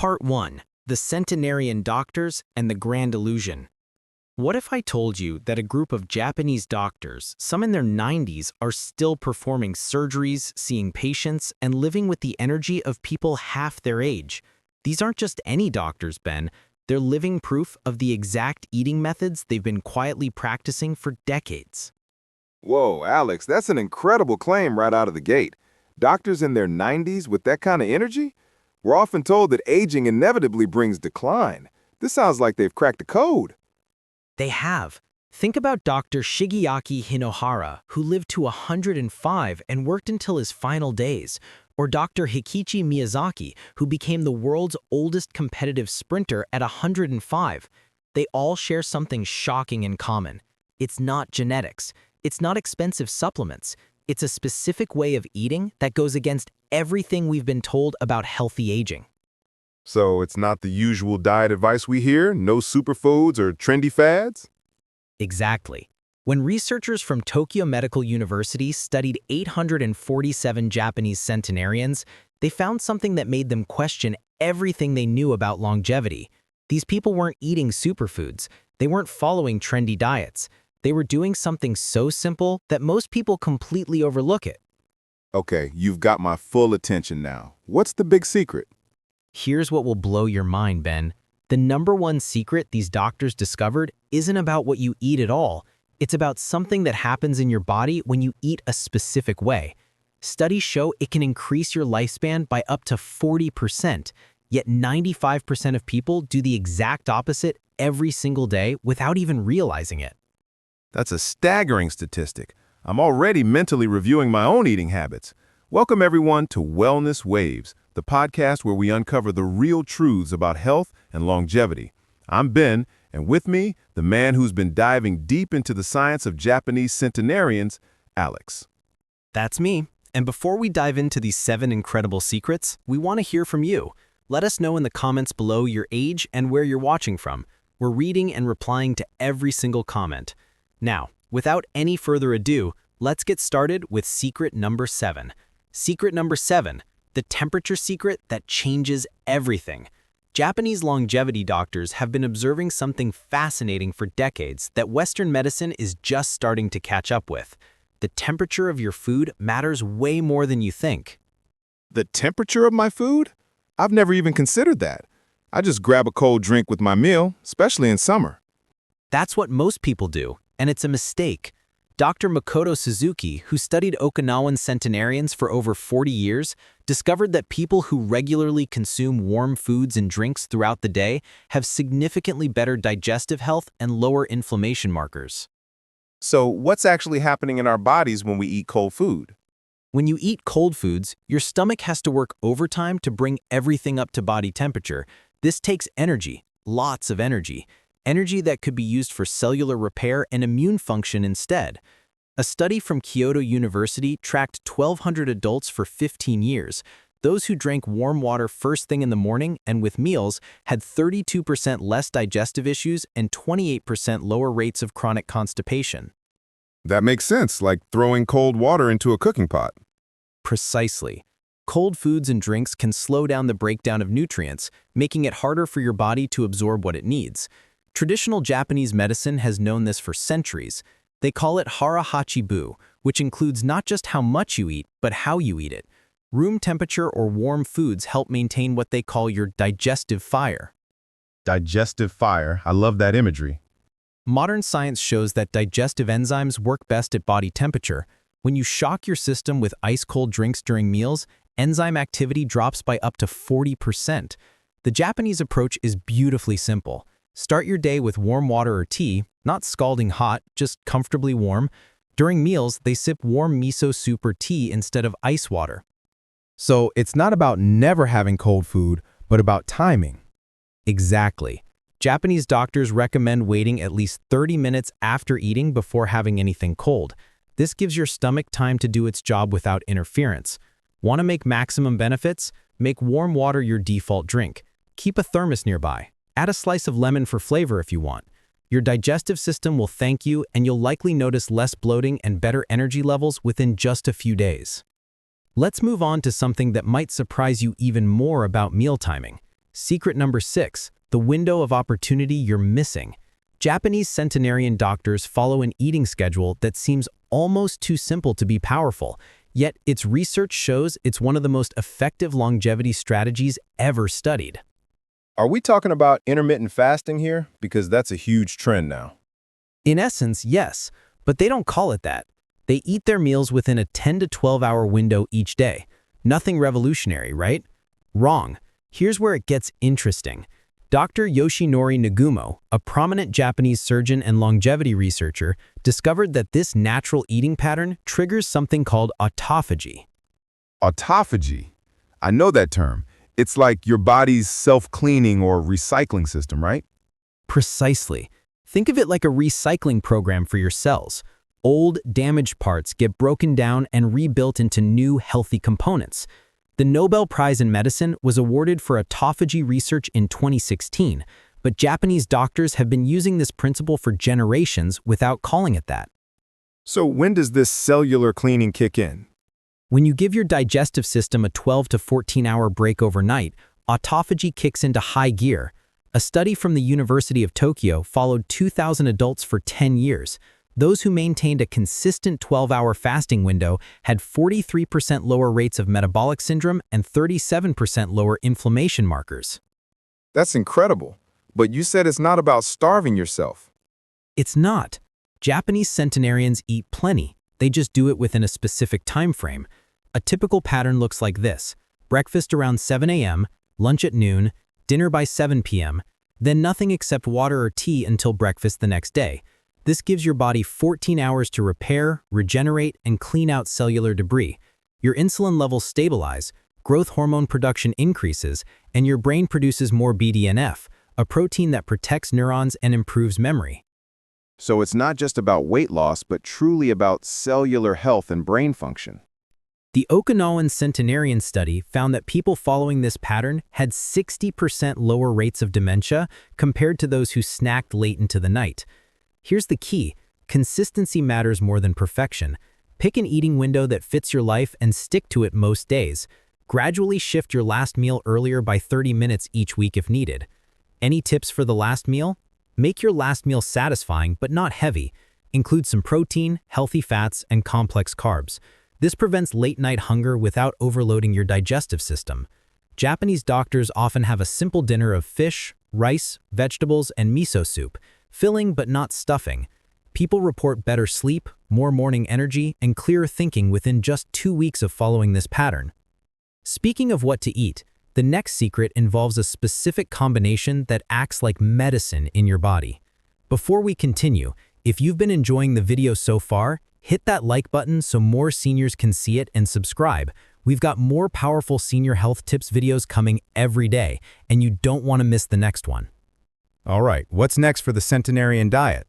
Part 1. The Centenarian Doctors and the Grand Illusion. What if I told you that a group of Japanese doctors, some in their 90s, are still performing surgeries, seeing patients, and living with the energy of people half their age? These aren't just any doctors, Ben. They're living proof of the exact eating methods they've been quietly practicing for decades. Whoa, Alex, that's an incredible claim right out of the gate. Doctors in their 90s with that kind of energy? We're often told that aging inevitably brings decline. This sounds like they've cracked the code. They have. Think about Dr. Shigeaki Hinohara, who lived to 105 and worked until his final days, or Dr. Hikichi Miyazaki, who became the world's oldest competitive sprinter at 105. They all share something shocking in common. It's not genetics. It's not expensive supplements. It's a specific way of eating that goes against everything we've been told about healthy aging. So it's not the usual diet advice we hear, no superfoods or trendy fads? Exactly. When researchers from Tokyo Medical University studied 847 Japanese centenarians, they found something that made them question everything they knew about longevity. These people weren't eating superfoods. They weren't following trendy diets. They were doing something so simple that most people completely overlook it. Okay, you've got my full attention now. What's the big secret? Here's what will blow your mind, Ben. The #1 secret these doctors discovered isn't about what you eat at all. It's about something that happens in your body when you eat a specific way. Studies show it can increase your lifespan by up to 40%, yet 95% of people do the exact opposite every single day without even realizing it. That's a staggering statistic. I'm already mentally reviewing my own eating habits. Welcome everyone to Wellness Waves, the podcast where we uncover the real truths about health and longevity. I'm Ben, and with me, the man who's been diving deep into the science of Japanese centenarians, Alex. That's me. And before we dive into these 7 incredible secrets, we want to hear from you. Let us know in the comments below your age and where you're watching from. We're reading and replying to every single comment. Now, without any further ado, let's get started with secret number 7. Secret number 7, the temperature secret that changes everything. Japanese longevity doctors have been observing something fascinating for decades that Western medicine is just starting to catch up with. The temperature of your food matters way more than you think. The temperature of my food? I've never even considered that. I just grab a cold drink with my meal, especially in summer. That's what most people do, and it's a mistake. Dr. Makoto Suzuki, who studied Okinawan centenarians for over 40 years, discovered that people who regularly consume warm foods and drinks throughout the day have significantly better digestive health and lower inflammation markers. So what's actually happening in our bodies when we eat cold food? When you eat cold foods, your stomach has to work overtime to bring everything up to body temperature. This takes energy, lots of energy. Energy that could be used for cellular repair and immune function instead. A study from Kyoto University tracked 1,200 adults for 15 years. Those who drank warm water first thing in the morning and with meals had 32% less digestive issues and 28% lower rates of chronic constipation. That makes sense, like throwing cold water into a cooking pot. Precisely. Cold foods and drinks can slow down the breakdown of nutrients, making it harder for your body to absorb what it needs. Traditional Japanese medicine has known this for centuries. They call it Harahachi bu, which includes not just how much you eat, but how you eat it. Room temperature or warm foods help maintain what they call your digestive fire. Digestive fire, I love that imagery. Modern science shows that digestive enzymes work best at body temperature. When you shock your system with ice-cold drinks during meals, enzyme activity drops by up to 40%. The Japanese approach is beautifully simple. Start your day with warm water or tea, not scalding hot, just comfortably warm. During meals, they sip warm miso soup or tea instead of ice water. So it's not about never having cold food, but about timing. Exactly. Japanese doctors recommend waiting at least 30 minutes after eating before having anything cold. This gives your stomach time to do its job without interference. Want to make maximum benefits? Make warm water your default drink. Keep a thermos nearby. Add a slice of lemon for flavor if you want. Your digestive system will thank you, and you'll likely notice less bloating and better energy levels within just a few days. Let's move on to something that might surprise you even more about meal timing. Secret number 6, the window of opportunity you're missing. Japanese centenarian doctors follow an eating schedule that seems almost too simple to be powerful, yet its research shows it's one of the most effective longevity strategies ever studied. Are we talking about intermittent fasting here? Because that's a huge trend now. In essence, yes, but they don't call it that. They eat their meals within a 10 to 12-hour window each day. Nothing revolutionary, right? Wrong. Here's where it gets interesting. Dr. Yoshinori Nagumo, a prominent Japanese surgeon and longevity researcher, discovered that this natural eating pattern triggers something called autophagy. Autophagy. I know that term. It's like your body's self-cleaning or recycling system, right? Precisely. Think of it like a recycling program for your cells. Old, damaged parts get broken down and rebuilt into new, healthy components. The Nobel Prize in Medicine was awarded for autophagy research in 2016, but Japanese doctors have been using this principle for generations without calling it that. So when does this cellular cleaning kick in? When you give your digestive system a 12 to 14-hour break overnight, autophagy kicks into high gear. A study from the University of Tokyo followed 2,000 adults for 10 years. Those who maintained a consistent 12-hour fasting window had 43% lower rates of metabolic syndrome and 37% lower inflammation markers. That's incredible. But you said it's not about starving yourself. It's not. Japanese centenarians eat plenty. They just do it within a specific time frame. A typical pattern looks like this: breakfast around 7 a.m., lunch at noon, dinner by 7 p.m., then nothing except water or tea until breakfast the next day. This gives your body 14 hours to repair, regenerate, and clean out cellular debris. Your insulin levels stabilize, growth hormone production increases, and your brain produces more BDNF, a protein that protects neurons and improves memory. So it's not just about weight loss, but truly about cellular health and brain function. The Okinawan Centenarian study found that people following this pattern had 60% lower rates of dementia compared to those who snacked late into the night. Here's the key: consistency matters more than perfection. Pick an eating window that fits your life and stick to it most days. Gradually shift your last meal earlier by 30 minutes each week if needed. Any tips for the last meal? Make your last meal satisfying but not heavy. Include some protein, healthy fats, and complex carbs. This prevents late-night hunger without overloading your digestive system. Japanese doctors often have a simple dinner of fish, rice, vegetables, and miso soup, filling but not stuffing. People report better sleep, more morning energy, and clearer thinking within just 2 weeks of following this pattern. Speaking of what to eat, the next secret involves a specific combination that acts like medicine in your body. Before we continue, if you've been enjoying the video so far, hit that like button so more seniors can see it and subscribe. We've got more powerful senior health tips videos coming every day, and you don't want to miss the next one. All right, what's next for the centenarian diet?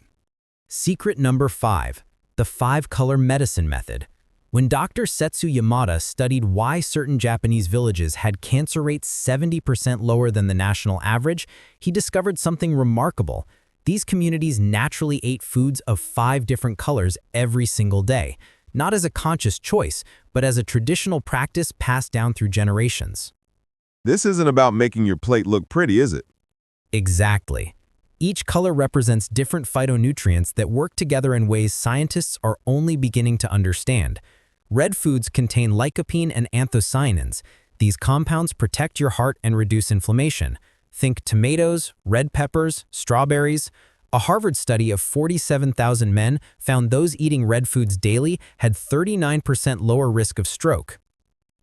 Secret number 5, the 5-color medicine method. When Dr. Setsu Yamada studied why certain Japanese villages had cancer rates 70% lower than the national average, he discovered something remarkable. These communities naturally ate foods of 5 different colors every single day, not as a conscious choice, but as a traditional practice passed down through generations. This isn't about making your plate look pretty, is it? Exactly. Each color represents different phytonutrients that work together in ways scientists are only beginning to understand. Red foods contain lycopene and anthocyanins. These compounds protect your heart and reduce inflammation. Think tomatoes, red peppers, strawberries. A Harvard study of 47,000 men found those eating red foods daily had 39% lower risk of stroke.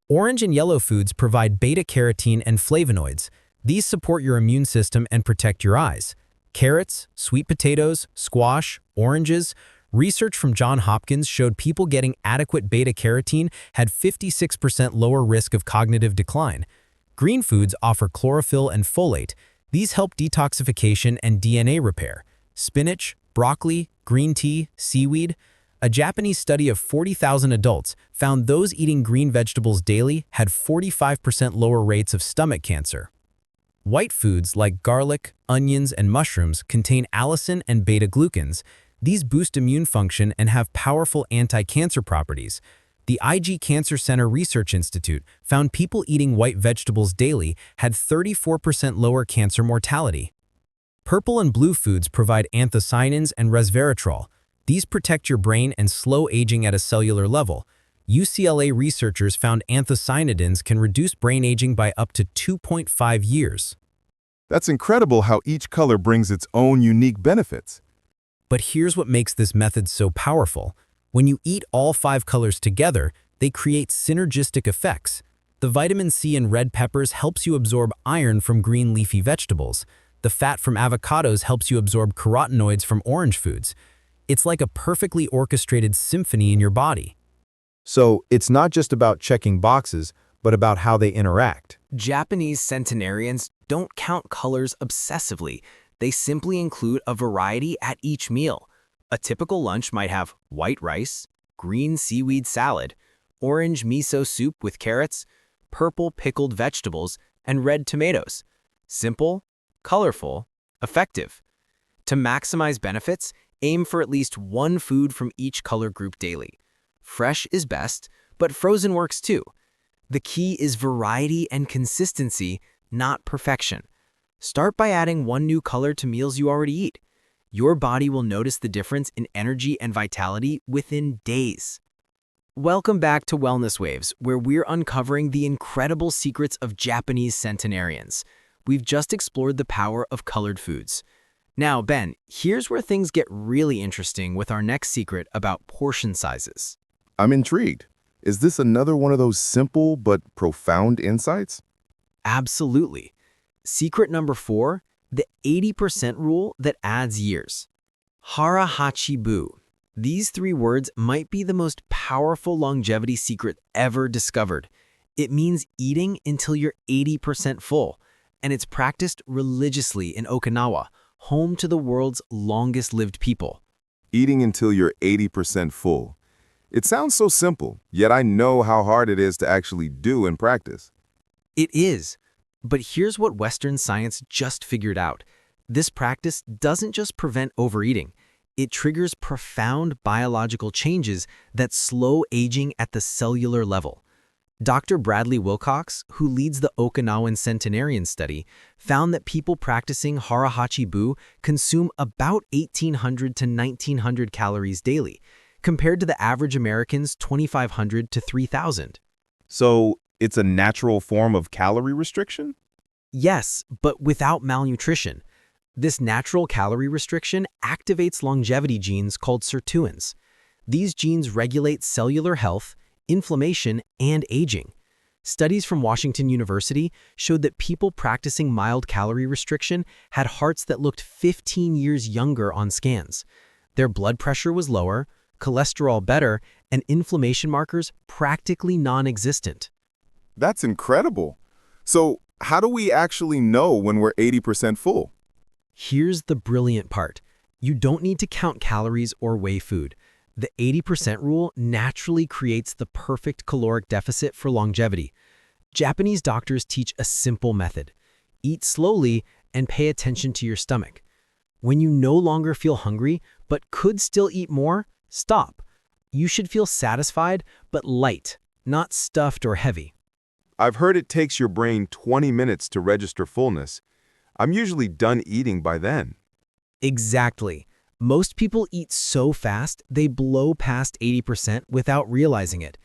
Orange and yellow foods provide beta-carotene and flavonoids. These support your immune system and protect your eyes. Carrots, sweet potatoes, squash, oranges. Research from Johns Hopkins showed people getting adequate beta-carotene had 56% lower risk of cognitive decline. Green foods offer chlorophyll and folate. These help detoxification and DNA repair. Spinach, broccoli, green tea, seaweed. A Japanese study of 40,000 adults found those eating green vegetables daily had 45% lower rates of stomach cancer. White foods like garlic, onions, and mushrooms contain allicin and beta-glucans. These boost immune function and have powerful anti-cancer properties. The IG Cancer Center Research Institute found people eating white vegetables daily had 34% lower cancer mortality. Purple and blue foods provide anthocyanins and resveratrol. These protect your brain and slow aging at a cellular level. UCLA researchers found anthocyanidins can reduce brain aging by up to 2.5 years. That's incredible how each color brings its own unique benefits. But here's what makes this method so powerful. When you eat all 5 colors together, they create synergistic effects. The vitamin C in red peppers helps you absorb iron from green leafy vegetables. The fat from avocados helps you absorb carotenoids from orange foods. It's like a perfectly orchestrated symphony in your body. So it's not just about checking boxes, but about how they interact. Japanese centenarians don't count colors obsessively. They simply include a variety at each meal. A typical lunch might have white rice, green seaweed salad, orange miso soup with carrots, purple pickled vegetables, and red tomatoes. Simple, colorful, effective. To maximize benefits, aim for at least one food from each color group daily. Fresh is best, but frozen works too. The key is variety and consistency, not perfection. Start by adding one new color to meals you already eat. Your body will notice the difference in energy and vitality within days. Welcome back to Wellness Waves, where we're uncovering the incredible secrets of Japanese centenarians. We've just explored the power of colored foods. Now, Ben, here's where things get really interesting with our next secret about portion sizes. I'm intrigued. Is this another one of those simple but profound insights? Absolutely. Secret number 4, the 80% rule that adds years. Harahachi. These 3 words might be the most powerful longevity secret ever discovered. It means eating until you're 80% full, and it's practiced religiously in Okinawa, home to the world's longest-lived people. Eating until you're 80% full. It sounds so simple, yet I know how hard it is to actually do in practice. It is. But here's what Western science just figured out. This practice doesn't just prevent overeating. It triggers profound biological changes that slow aging at the cellular level. Dr. Bradley Wilcox, who leads the Okinawan Centenarian study, found that people practicing Harahachi consume about 1,800 to 1,900 calories daily, compared to the average American's 2,500 to 3,000. So it's a natural form of calorie restriction? Yes, but without malnutrition. This natural calorie restriction activates longevity genes called sirtuins. These genes regulate cellular health, inflammation, and aging. Studies from Washington University showed that people practicing mild calorie restriction had hearts that looked 15 years younger on scans. Their blood pressure was lower, cholesterol better, and inflammation markers practically non-existent. That's incredible. So how do we actually know when we're 80% full? Here's the brilliant part. You don't need to count calories or weigh food. The 80% rule naturally creates the perfect caloric deficit for longevity. Japanese doctors teach a simple method. Eat slowly and pay attention to your stomach. When you no longer feel hungry but could still eat more, stop. You should feel satisfied but light, not stuffed or heavy. I've heard it takes your brain 20 minutes to register fullness. I'm usually done eating by then. Exactly. Most people eat so fast, they blow past 80% without realizing it.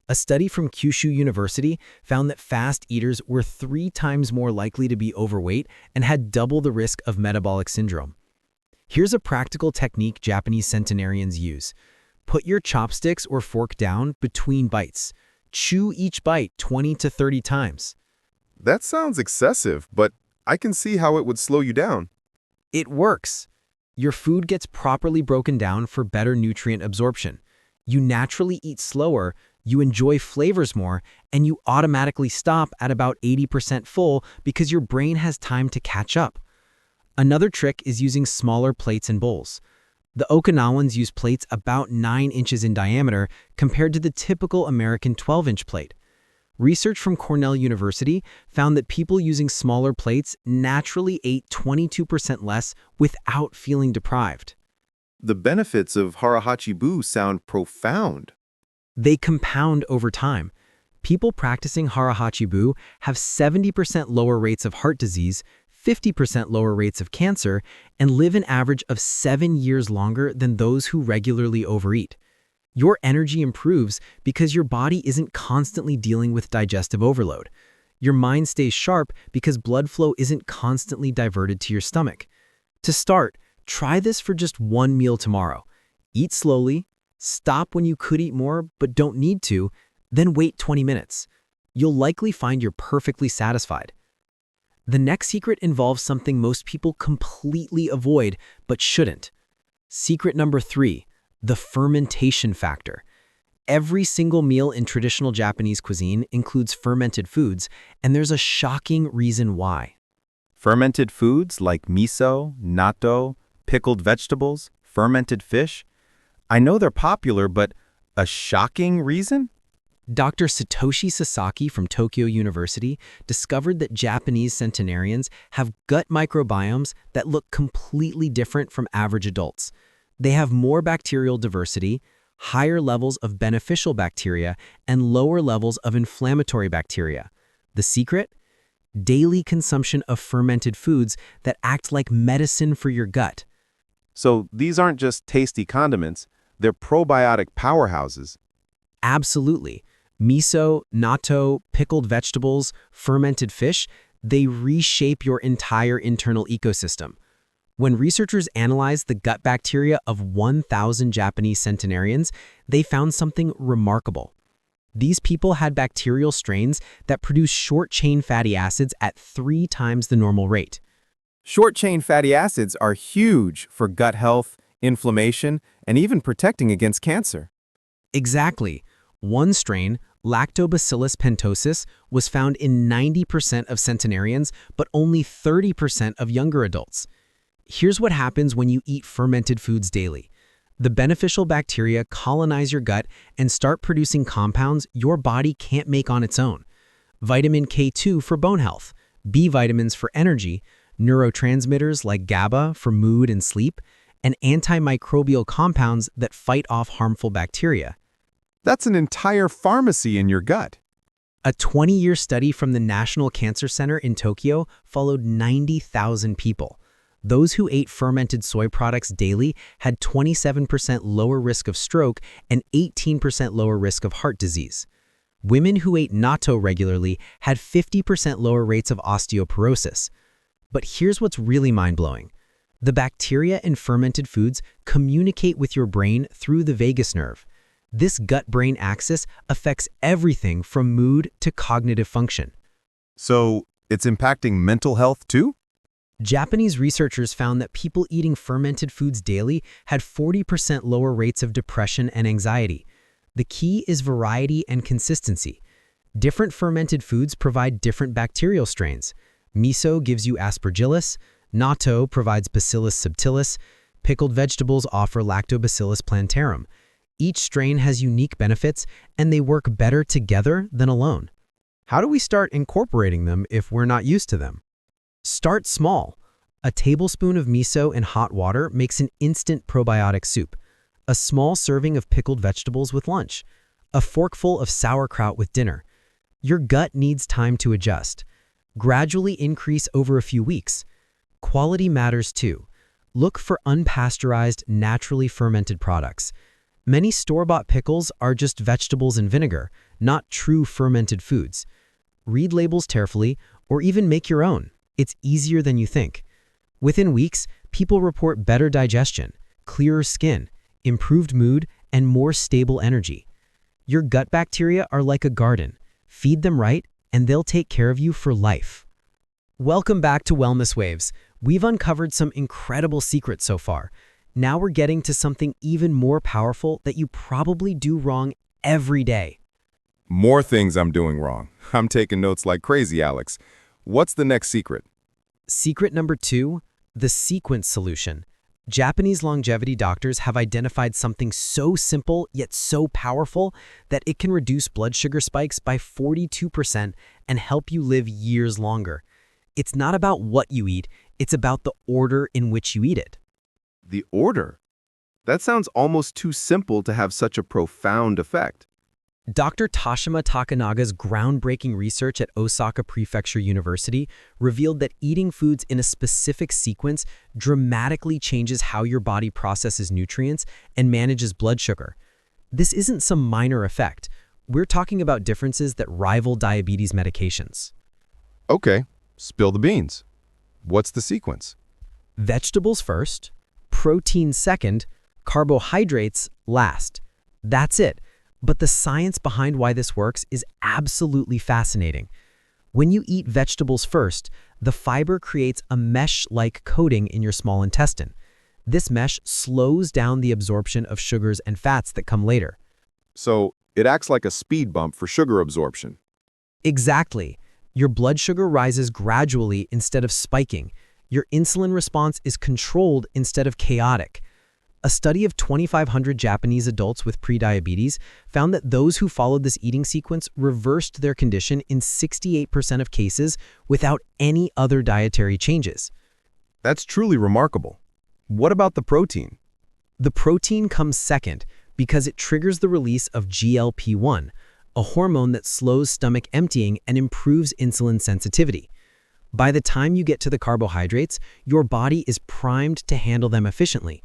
A study from Kyushu University found that fast eaters were 3 times more likely to be overweight and had double the risk of metabolic syndrome. Here's a practical technique Japanese centenarians use. Put your chopsticks or fork down between bites. Chew each bite 20 to 30 times. That sounds excessive, but I can see how it would slow you down. It works. Your food gets properly broken down for better nutrient absorption. You naturally eat slower, you enjoy flavors more, and you automatically stop at about 80% full because your brain has time to catch up. Another trick is using smaller plates and bowls. The Okinawans use plates about 9 inches in diameter compared to the typical American 12-inch plate. Research from Cornell University found that people using smaller plates naturally ate 22% less without feeling deprived. The benefits of Harahachi sound profound. They compound over time. People practicing Harahachi have 70% lower rates of heart disease, 50% lower rates of cancer, and live an average of 7 years longer than those who regularly overeat. Your energy improves because your body isn't constantly dealing with digestive overload. Your mind stays sharp because blood flow isn't constantly diverted to your stomach. To start, try this for just one meal tomorrow. Eat slowly, stop when you could eat more but don't need to, then wait 20 minutes. You'll likely find you're perfectly satisfied. The next secret involves something most people completely avoid but shouldn't. Secret number 3, the fermentation factor. Every single meal in traditional Japanese cuisine includes fermented foods, and there's a shocking reason why. Fermented foods like miso, natto, pickled vegetables, fermented fish. I know they're popular, but a shocking reason? Dr. Satoshi Sasaki from Tokyo University discovered that Japanese centenarians have gut microbiomes that look completely different from average adults. They have more bacterial diversity, higher levels of beneficial bacteria, and lower levels of inflammatory bacteria. The secret? Daily consumption of fermented foods that act like medicine for your gut. So these aren't just tasty condiments, they're probiotic powerhouses. Absolutely. Miso, natto, pickled vegetables, fermented fish, they reshape your entire internal ecosystem. When researchers analyzed the gut bacteria of 1,000 Japanese centenarians, they found something remarkable. These people had bacterial strains that produce short-chain fatty acids at 3 times the normal rate. Short-chain fatty acids are huge for gut health, inflammation, and even protecting against cancer. Exactly. One strain, Lactobacillus pentosus, was found in 90% of centenarians, but only 30% of younger adults. Here's what happens when you eat fermented foods daily. The beneficial bacteria colonize your gut and start producing compounds your body can't make on its own. Vitamin K2 for bone health, B vitamins for energy, neurotransmitters like GABA for mood and sleep, and antimicrobial compounds that fight off harmful bacteria. That's an entire pharmacy in your gut. A 20-year study from the National Cancer Center in Tokyo followed 90,000 people. Those who ate fermented soy products daily had 27% lower risk of stroke and 18% lower risk of heart disease. Women who ate natto regularly had 50% lower rates of osteoporosis. But here's what's really mind-blowing. The bacteria in fermented foods communicate with your brain through the vagus nerve. This gut-brain axis affects everything from mood to cognitive function. So it's impacting mental health too? Japanese researchers found that people eating fermented foods daily had 40% lower rates of depression and anxiety. The key is variety and consistency. Different fermented foods provide different bacterial strains. Miso gives you Aspergillus, natto provides Bacillus subtilis, pickled vegetables offer Lactobacillus plantarum. Each strain has unique benefits, and they work better together than alone. How do we start incorporating them if we're not used to them? Start small. A tablespoon of miso in hot water makes an instant probiotic soup. A small serving of pickled vegetables with lunch. A forkful of sauerkraut with dinner. Your gut needs time to adjust. Gradually increase over a few weeks. Quality matters too. Look for unpasteurized, naturally fermented products. Many store-bought pickles are just vegetables and vinegar, not true fermented foods. Read labels carefully, or even make your own. It's easier than you think. Within weeks, people report better digestion, clearer skin, improved mood, and more stable energy. Your gut bacteria are like a garden. Feed them right, and they'll take care of you for life. Welcome back to Wellness Waves. We've uncovered some incredible secrets so far. Now we're getting to something even more powerful that you probably do wrong every day. More things I'm doing wrong. I'm taking notes like crazy, Alex. What's the next secret? Secret number 2, the sequence solution. Japanese longevity doctors have identified something so simple yet so powerful that it can reduce blood sugar spikes by 42% and help you live years longer. It's not about what you eat, it's about the order in which you eat it. The order? That sounds almost too simple to have such a profound effect. Dr. Toshima Takanaga's groundbreaking research at Osaka Prefecture University revealed that eating foods in a specific sequence dramatically changes how your body processes nutrients and manages blood sugar. This isn't some minor effect. We're talking about differences that rival diabetes medications. Okay, spill the beans. What's the sequence? Vegetables first, protein second, carbohydrates last. That's it. But the science behind why this works is absolutely fascinating. When you eat vegetables first, the fiber creates a mesh-like coating in your small intestine. This mesh slows down the absorption of sugars and fats that come later. So, it acts like a speed bump for sugar absorption. Exactly. Your blood sugar rises gradually instead of spiking. Your insulin response is controlled instead of chaotic. A study of 2,500 Japanese adults with prediabetes found that those who followed this eating sequence reversed their condition in 68% of cases without any other dietary changes. That's truly remarkable. What about the protein? The protein comes second because it triggers the release of GLP-1, a hormone that slows stomach emptying and improves insulin sensitivity. By the time you get to the carbohydrates, your body is primed to handle them efficiently.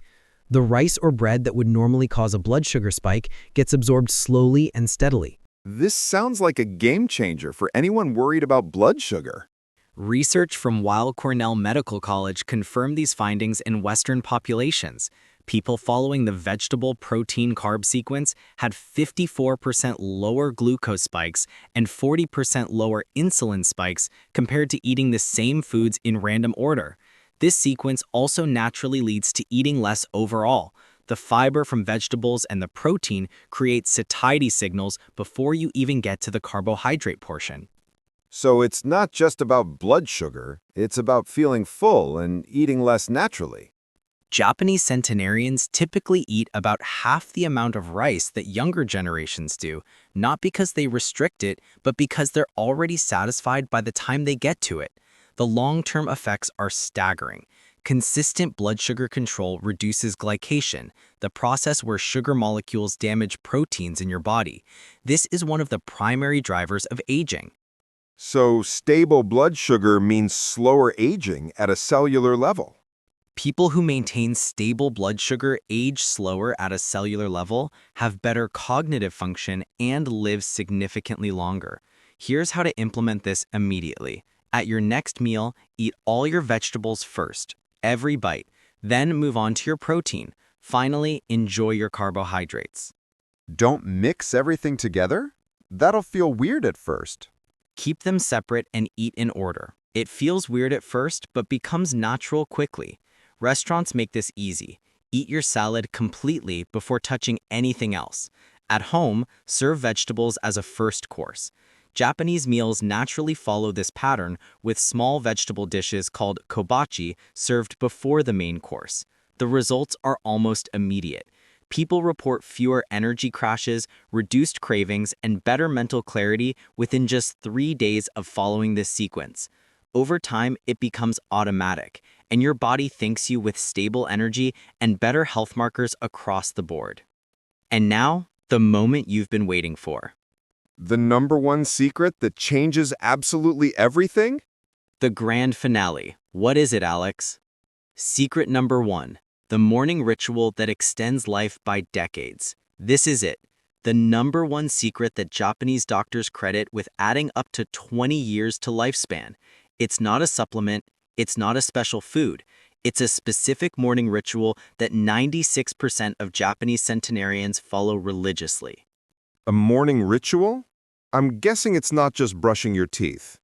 The rice or bread that would normally cause a blood sugar spike gets absorbed slowly and steadily. This sounds like a game changer for anyone worried about blood sugar. Research from Weill Cornell Medical College confirmed these findings in Western populations. People following the vegetable protein-carb sequence had 54% lower glucose spikes and 40% lower insulin spikes compared to eating the same foods in random order. This sequence also naturally leads to eating less overall. The fiber from vegetables and the protein create satiety signals before you even get to the carbohydrate portion. So it's not just about blood sugar, it's about feeling full and eating less naturally. Japanese centenarians typically eat about half the amount of rice that younger generations do, not because they restrict it, but because they're already satisfied by the time they get to it. The long-term effects are staggering. Consistent blood sugar control reduces glycation, the process where sugar molecules damage proteins in your body. This is one of the primary drivers of aging. So stable blood sugar means slower aging at a cellular level. People who maintain stable blood sugar age slower at a cellular level, have better cognitive function, and live significantly longer. Here's how to implement this immediately. At your next meal, eat all your vegetables first, every bite, then move on to your protein. Finally, enjoy your carbohydrates. Don't mix everything together? That'll feel weird at first. Keep them separate and eat in order. It feels weird at first, but becomes natural quickly. Restaurants make this easy. Eat your salad completely before touching anything else. At home, serve vegetables as a first course. Japanese meals naturally follow this pattern, with small vegetable dishes called kobachi served before the main course. The results are almost immediate. People report fewer energy crashes, reduced cravings, and better mental clarity within just 3 days of following this sequence. Over time, it becomes automatic, and your body thanks you with stable energy and better health markers across the board. And now, the moment you've been waiting for. The number one secret that changes absolutely everything? The grand finale. What is it, Alex? Secret number 1. The morning ritual that extends life by decades. This is it. The number one secret that Japanese doctors credit with adding up to 20 years to lifespan. It's not a supplement, it's not a special food. It's a specific morning ritual that 96% of Japanese centenarians follow religiously. A morning ritual? I'm guessing it's not just brushing your teeth.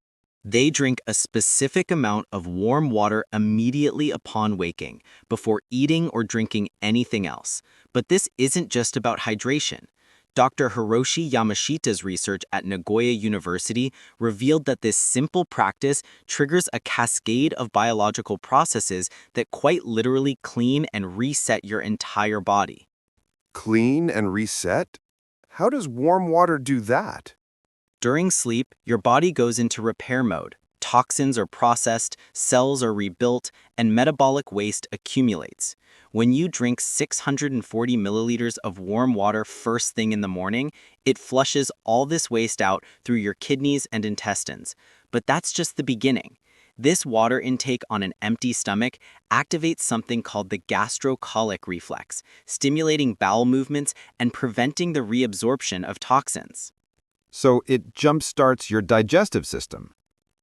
They drink a specific amount of warm water immediately upon waking, before eating or drinking anything else. But this isn't just about hydration. Dr. Hiroshi Yamashita's research at Nagoya University revealed that this simple practice triggers a cascade of biological processes that quite literally clean and reset your entire body. Clean and reset? How does warm water do that? During sleep, your body goes into repair mode. Toxins are processed, cells are rebuilt, and metabolic waste accumulates. When you drink 640 milliliters of warm water first thing in the morning, it flushes all this waste out through your kidneys and intestines. But that's just the beginning. This water intake on an empty stomach activates something called the gastrocolic reflex, stimulating bowel movements and preventing the reabsorption of toxins. So it jumpstarts your digestive system.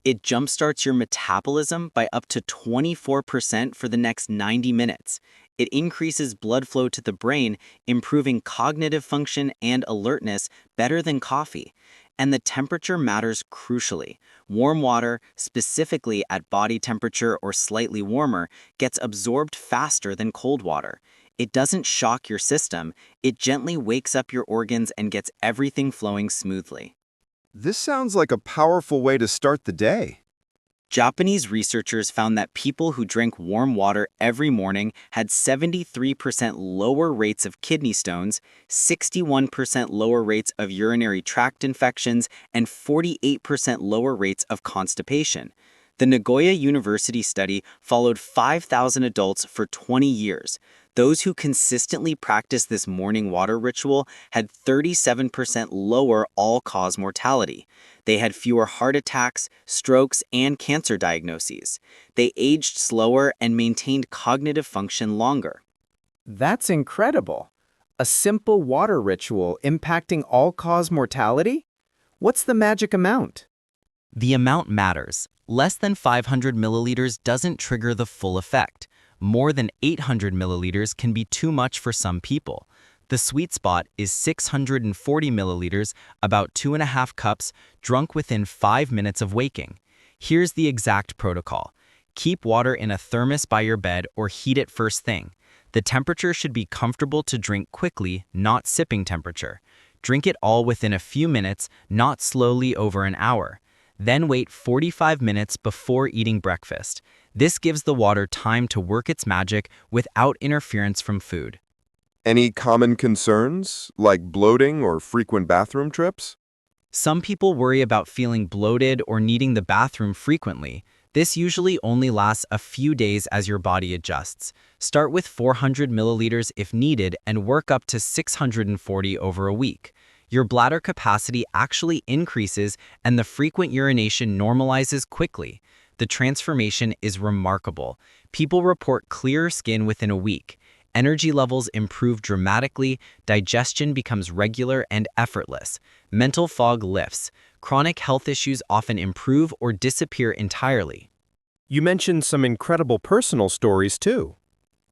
It jumpstarts your metabolism by up to 24% for the next 90 minutes. It increases blood flow to the brain, improving cognitive function and alertness better than coffee. And the temperature matters crucially. Warm water, specifically at body temperature or slightly warmer, gets absorbed faster than cold water. It doesn't shock your system, it gently wakes up your organs and gets everything flowing smoothly. This sounds like a powerful way to start the day. Japanese researchers found that people who drank warm water every morning had 73% lower rates of kidney stones, 61% lower rates of urinary tract infections, and 48% lower rates of constipation. The Nagoya University study followed 5,000 adults for 20 years. Those who consistently practiced this morning water ritual had 37% lower all-cause mortality. They had fewer heart attacks, strokes, and cancer diagnoses. They aged slower and maintained cognitive function longer. That's incredible. A simple water ritual impacting all-cause mortality? What's the magic amount? The amount matters. Less than 500 milliliters doesn't trigger the full effect. More than 800 milliliters can be too much for some people. The sweet spot is 640 milliliters, about 2.5 cups, drunk within 5 minutes of waking. Here's the exact protocol. Keep water in a thermos by your bed or heat it first thing. The temperature should be comfortable to drink quickly, not sipping temperature. Drink it all within a few minutes, not slowly over an hour. Then wait 45 minutes before eating breakfast. This gives the water time to work its magic without interference from food. Any common concerns, like bloating or frequent bathroom trips? Some people worry about feeling bloated or needing the bathroom frequently. This usually only lasts a few days as your body adjusts. Start with 400 milliliters if needed and work up to 640 over a week. Your bladder capacity actually increases and the frequent urination normalizes quickly. The transformation is remarkable. People report clearer skin within a week. Energy levels improve dramatically, digestion becomes regular and effortless. Mental fog lifts. Chronic health issues often improve or disappear entirely. You mentioned some incredible personal stories too.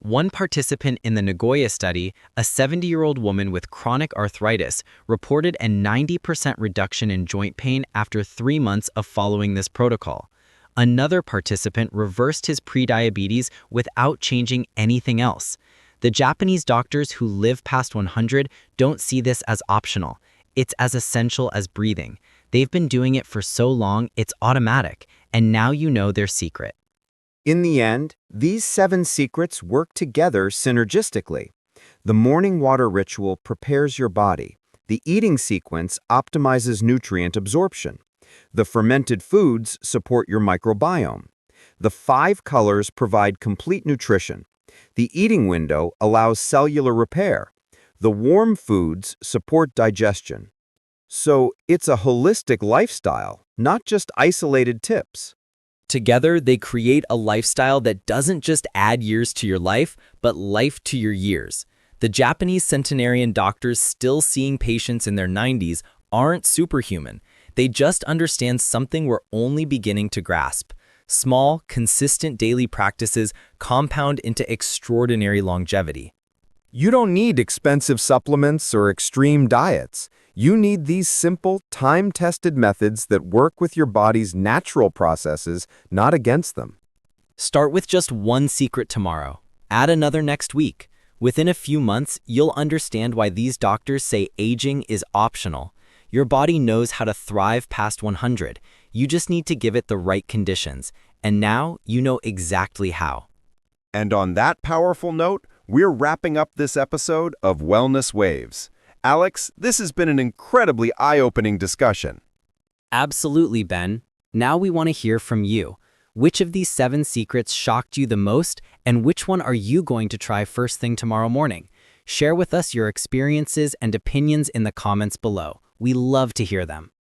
One participant in the Nagoya study, a 70-year-old woman with chronic arthritis, reported a 90% reduction in joint pain after 3 months of following this protocol. Another participant reversed his prediabetes without changing anything else. The Japanese doctors who live past 100 don't see this as optional. It's as essential as breathing. They've been doing it for so long, it's automatic, and now you know their secret. In the end, these 7 secrets work together synergistically. The morning water ritual prepares your body. The eating sequence optimizes nutrient absorption. The fermented foods support your microbiome. The 5 colors provide complete nutrition. The eating window allows cellular repair. The warm foods support digestion. So it's a holistic lifestyle, not just isolated tips. Together, they create a lifestyle that doesn't just add years to your life, but life to your years. The Japanese centenarian doctors still seeing patients in their 90s aren't superhuman. They just understand something we're only beginning to grasp. Small, consistent daily practices compound into extraordinary longevity. You don't need expensive supplements or extreme diets. You need these simple, time-tested methods that work with your body's natural processes, not against them. Start with just one secret tomorrow. Add another next week. Within a few months, you'll understand why these doctors say aging is optional. Your body knows how to thrive past 100. You just need to give it the right conditions. And now you know exactly how. And on that powerful note, we're wrapping up this episode of Wellness Waves. Alex, this has been an incredibly eye-opening discussion. Absolutely, Ben. Now we want to hear from you. Which of these 7 secrets shocked you the most, and which one are you going to try first thing tomorrow morning? Share with us your experiences and opinions in the comments below. We love to hear them.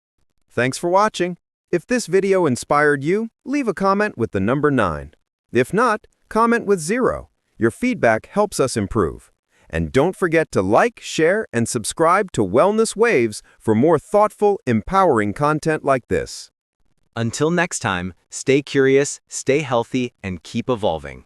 Thanks for watching. If this video inspired you, leave a comment with the number 9. If not, comment with 0. Your feedback helps us improve. And don't forget to like, share, and subscribe to Wellness Waves for more thoughtful, empowering content like this. Until next time, stay curious, stay healthy, and keep evolving.